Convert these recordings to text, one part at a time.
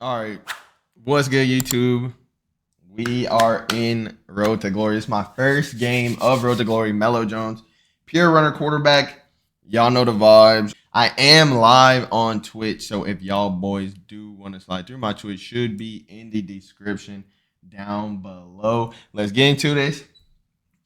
All right. What's good, YouTube? We are in Road to Glory. It's my first game of Road to Glory. Mello Jones, pure runner quarterback. Y'all know the vibes. I am live on Twitch, so if y'all boys do want to slide through, my Twitch should be in the description down below. Let's get into this.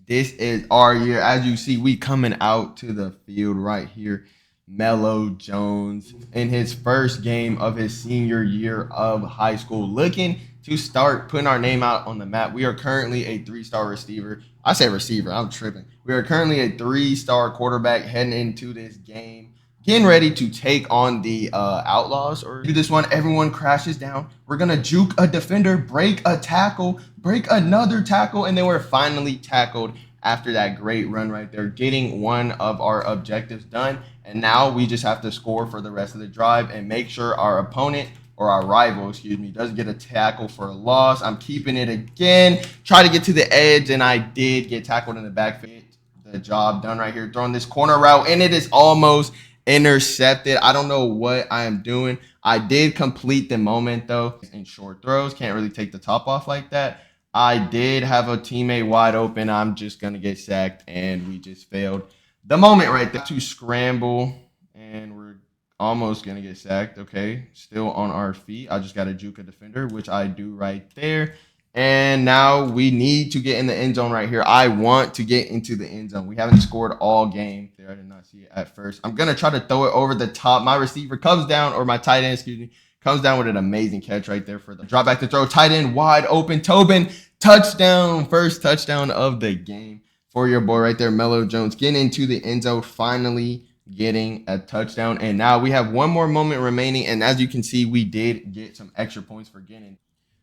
This is our year. As you see, we coming out to the field right here. Mello Jones in his first game of his senior year of high school, looking to start putting our name out on the map. We are currently a three-star receiver. I say receiver, I'm tripping. We are currently a three-star quarterback heading into this game, getting ready to take on the Outlaws. Or do this one, everyone crashes down. We're going to juke a defender, break a tackle, break another tackle, and then we're finally tackled after that great run right there, getting one of our objectives done. And now we just have to score for the rest of the drive and make sure our opponent or our rival, doesn't get a tackle for a loss. I'm keeping it again. Try to get to the edge, and I did get tackled in the backfield. The job done right here, throwing this corner route, and it is almost intercepted. I don't know what I am doing. I did complete the moment, though, in short throws. Can't really take the top off like that. I did have a teammate wide open. I'm just going to get sacked, and we just failed the moment right there to scramble, and we're almost going to get sacked. Okay, still on our feet. I just got to juke a defender, which I do right there. And now we need to get in the end zone right here. I want to get into the end zone. We haven't scored all game. There, I did not see it at first. I'm going to try to throw it over the top. My receiver comes down, or my tight end, comes down with an amazing catch right there for the drop back to throw. Tight end wide open. Tobin, touchdown. First touchdown of the game for your boy right there, Mello Jones, getting into the end zone, finally getting a touchdown. And now we have one more moment remaining. And as you can see, we did get some extra points for getting.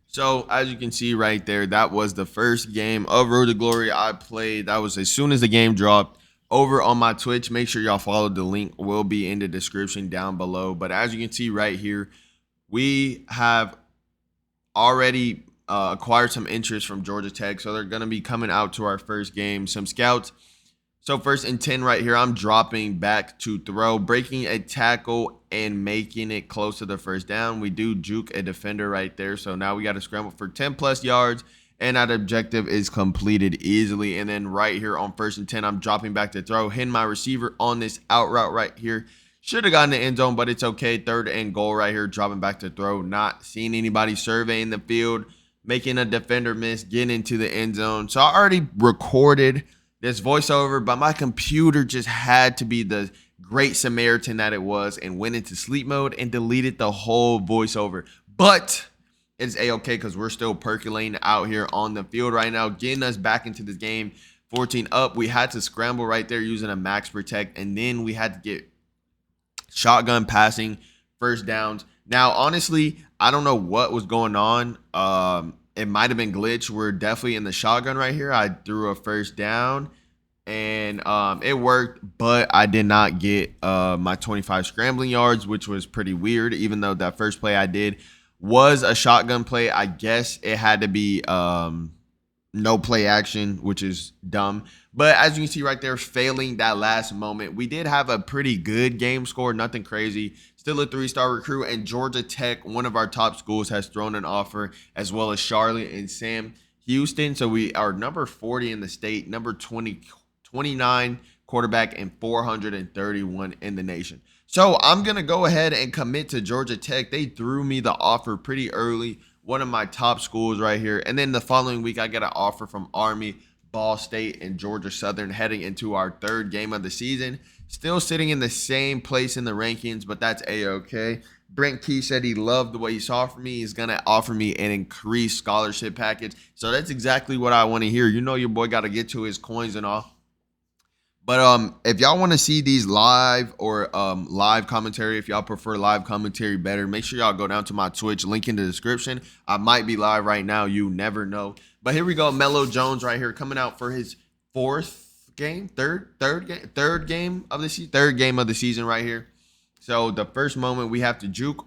So as you can see right there, that was the first game of Road to Glory I played. That was as soon as the game dropped over on my Twitch. Make sure y'all follow. The link will be in the description down below. But as you can see right here, we have already acquired some interest from Georgia Tech. So they're going to be coming out to our first game. Some scouts. So 1st and 10 right here, I'm dropping back to throw, breaking a tackle and making it close to the first down. We do juke a defender right there. So now we got to scramble for 10 plus yards, and that objective is completed easily. And then right here on 1st and 10, I'm dropping back to throw, hitting my receiver on this out route right here. Should have gotten the end zone, but it's okay. 3rd and goal right here, dropping back to throw, not seeing anybody surveying the field, making a defender miss, getting into the end zone. So I already recorded this voiceover, but my computer just had to be the great Samaritan that it was and went into sleep mode and deleted the whole voiceover. But it's a-okay because we're still percolating out here on the field right now, getting us back into this game. 14 up. We had to scramble right there using a max protect, and then we had to get shotgun passing, first downs. Now, honestly, I don't know what was going on. It might have been glitch. We're definitely in the shotgun right here. I threw a first down, and it worked, but I did not get my 25 scrambling yards, which was pretty weird, even though that first play I did was a shotgun play. I guess it had to be no play action, which is dumb. But as you can see right there, failing that last moment, we did have a pretty good game score, nothing crazy. Still a 3-star recruit, and Georgia Tech, one of our top schools, has thrown an offer, as well as Charlotte and Sam Houston. So we are number 40 in the state, number 29 quarterback, and 431 in the nation. So I'm going to go ahead and commit to Georgia Tech. They threw me the offer pretty early, one of my top schools right here. And then the following week, I get an offer from Army, Ball State, and Georgia Southern heading into our 3rd game of the season. Still sitting in the same place in the rankings, but that's a-okay. Brent Key said he loved what he saw from me. He's going to offer me an increased scholarship package. So that's exactly what I want to hear. You know your boy got to get to his coins and all. But if y'all want to see these live or live commentary, if y'all prefer live commentary better, make sure y'all go down to my Twitch, link in the description. I might be live right now. You never know. But here we go. Mello Jones right here coming out for his third game of the season right here. So the first moment we have to juke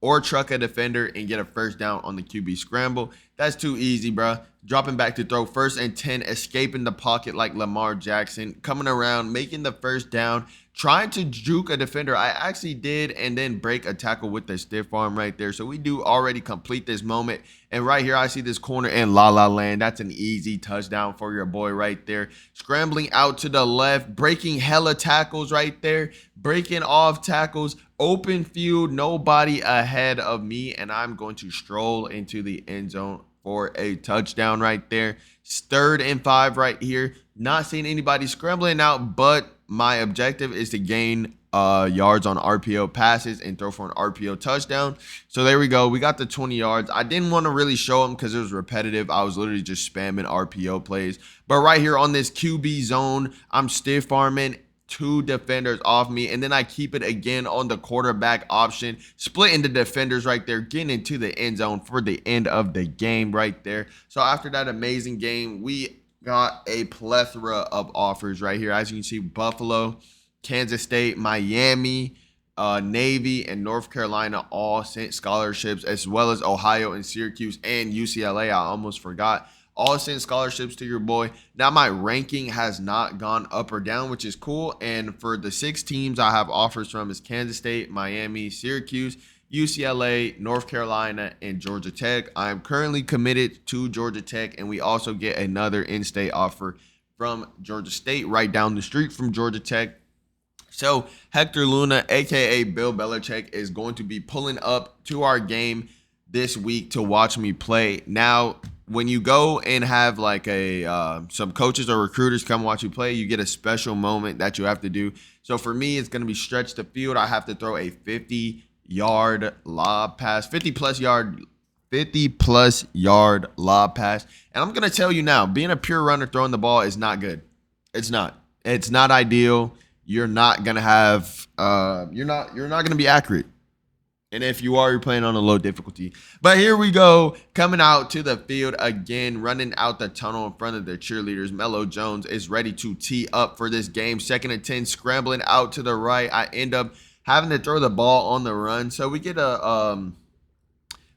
or truck a defender and get a first down on the QB scramble. That's too easy, bro. Dropping back to throw, 1st and 10, escaping the pocket like Lamar Jackson, coming around, making the first down, trying to juke a defender. I actually did, and then break a tackle with the stiff arm right there. So we do already complete this moment. And right here, I see this corner in La La Land. That's an easy touchdown for your boy right there. Scrambling out to the left, breaking hella tackles right there, breaking off tackles, open field, nobody ahead of me, and I'm going to stroll into the end zone for a touchdown right there. 3rd and 5 right here. Not seeing anybody scrambling out, but my objective is to gain yards on RPO passes and throw for an RPO touchdown. So there we go. We got the 20 yards. I didn't want to really show them because it was repetitive. I was literally just spamming RPO plays. But right here on this QB zone, I'm stiff arming 2 defenders off me, and then I keep it again on the quarterback option, splitting the defenders right there, getting into the end zone for the end of the game right there. So after that amazing game, we got a plethora of offers right here. As you can see, Buffalo, Kansas State, Miami, Navy, and North Carolina all sent scholarships, as well as Ohio and Syracuse and UCLA. I almost forgot. All send scholarships to your boy. Now my ranking has not gone up or down, which is cool. And for the 6 teams I have offers from is Kansas State, Miami, Syracuse, UCLA, North Carolina, and Georgia Tech. I am currently committed to Georgia Tech, and we also get another in-state offer from Georgia State right down the street from Georgia Tech. So Hector Luna, aka Bill Belichick, is going to be pulling up to our game this week to watch me play. Now, when you go and have like some coaches or recruiters come watch you play, you get a special moment that you have to do. So for me, it's going to be stretch the field. I have to throw a 50-yard lob pass, 50-plus yard lob pass. And I'm going to tell you now, being a pure runner throwing the ball is not good. It's not. It's not ideal. You're not going to have you're not going to be accurate. And if you are, you're playing on a low difficulty. But here we go, coming out to the field again, running out the tunnel in front of their cheerleaders. Melo Jones is ready to tee up for this game. 2nd and 10, scrambling out to the right. I end up having to throw the ball on the run. So we get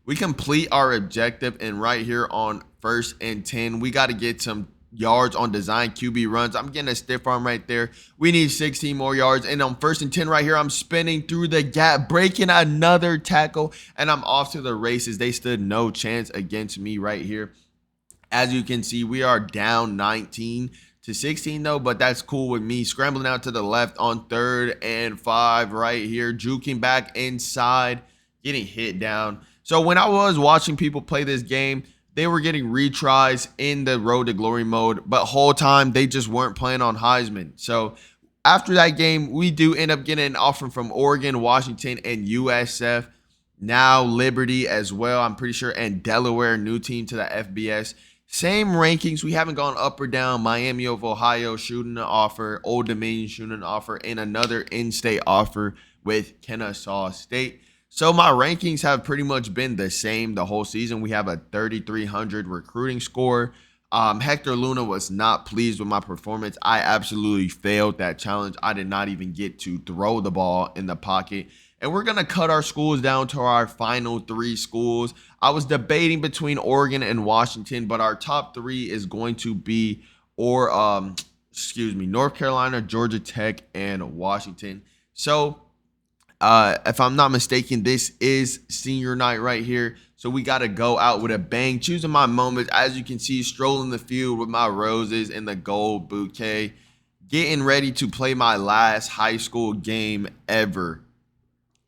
we complete our objective. And right here on 1st and 10, we got to get some yards on design QB runs. I'm getting a stiff arm right there. We need 16 more yards. And on 1st and 10 right here, I'm spinning through the gap, breaking another tackle, and I'm off to the races. They stood no chance against me right here. As you can see, we are down 19-16 though, but that's cool with me. Scrambling out to the left on 3rd and 5 right here, juking back inside, getting hit down. So when I was watching people play this game, they were getting retries in the Road to Glory mode, but whole time they just weren't playing on Heisman. So after that game, we do end up getting an offer from Oregon, Washington, and USF. Now Liberty as well, I'm pretty sure, and Delaware, new team to the FBS. Same rankings. We haven't gone up or down. Miami of Ohio shooting an offer, Old Dominion shooting an offer, and another in-state offer with Kennesaw State. So my rankings have pretty much been the same the whole season. We have a 3,300 recruiting score. Hector Luna was not pleased with my performance. I absolutely failed that challenge. I did not even get to throw the ball in the pocket. And we're going to cut our schools down to our final 3 schools. I was debating between Oregon and Washington, but our top 3 is going to be North Carolina, Georgia Tech, and Washington. So if I'm not mistaken, this is senior night right here. So we got to go out with a bang, choosing my moments. As you can see, strolling the field with my roses and the gold bouquet, getting ready to play my last high school game ever.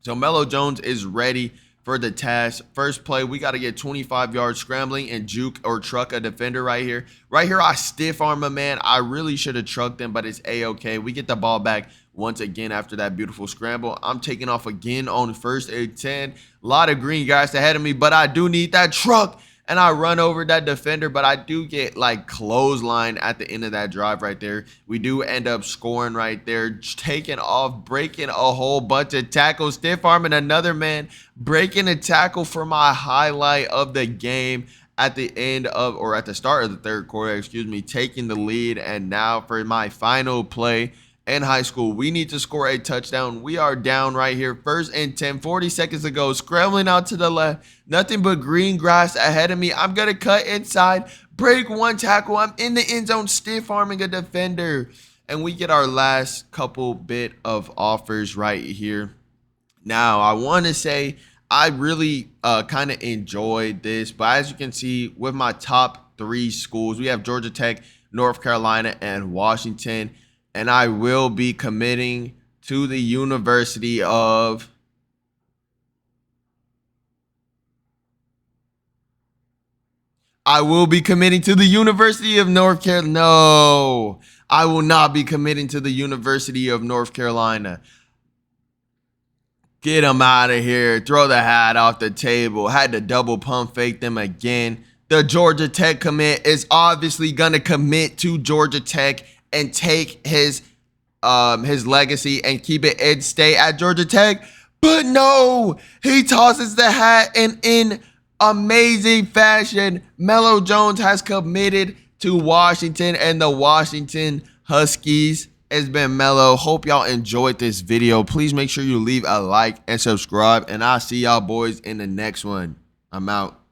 So Melo Jones is ready for the task. First play, we got to get 25 yards scrambling and juke or truck a defender right here. Right here, I stiff arm a man. I really should have trucked him, but it's A-okay. We get the ball back once again after that beautiful scramble. I'm taking off again on 1st and 10. A lot of green guys ahead of me, but I do need that truck. And I run over that defender, but I do get like clothesline at the end of that drive right there. We do end up scoring right there, taking off, breaking a whole bunch of tackles, stiff arming another man, breaking a tackle for my highlight of the game at the end of, or at the start of the 3rd quarter, taking the lead. And now for my final play, in high school. We need to score a touchdown. We are down right here. 1st and 10, 40 seconds to go. Scrambling out to the left. Nothing but green grass ahead of me. I'm going to cut inside. Break one tackle. I'm in the end zone, stiff arming a defender. And we get our last couple bit of offers right here. Now, I want to say I really kind of enjoyed this. But as you can see, with my top 3 schools, we have Georgia Tech, North Carolina, and Washington. And I will be committing to the University of... I will be committing to the University of North Carolina. No, I will not be committing to the University of North Carolina. Get them out of here. Throw the hat off the table. Had to double pump fake them again. The Georgia Tech commit is obviously going to commit to Georgia Tech and take his legacy and keep it and stay at Georgia Tech. But no, he tosses the hat, and in amazing fashion, Melo Jones has committed to Washington and the Washington Huskies. It's been Melo. Hope y'all enjoyed this video. Please make sure you leave a like and subscribe, and I'll see y'all boys in the next one. I'm out.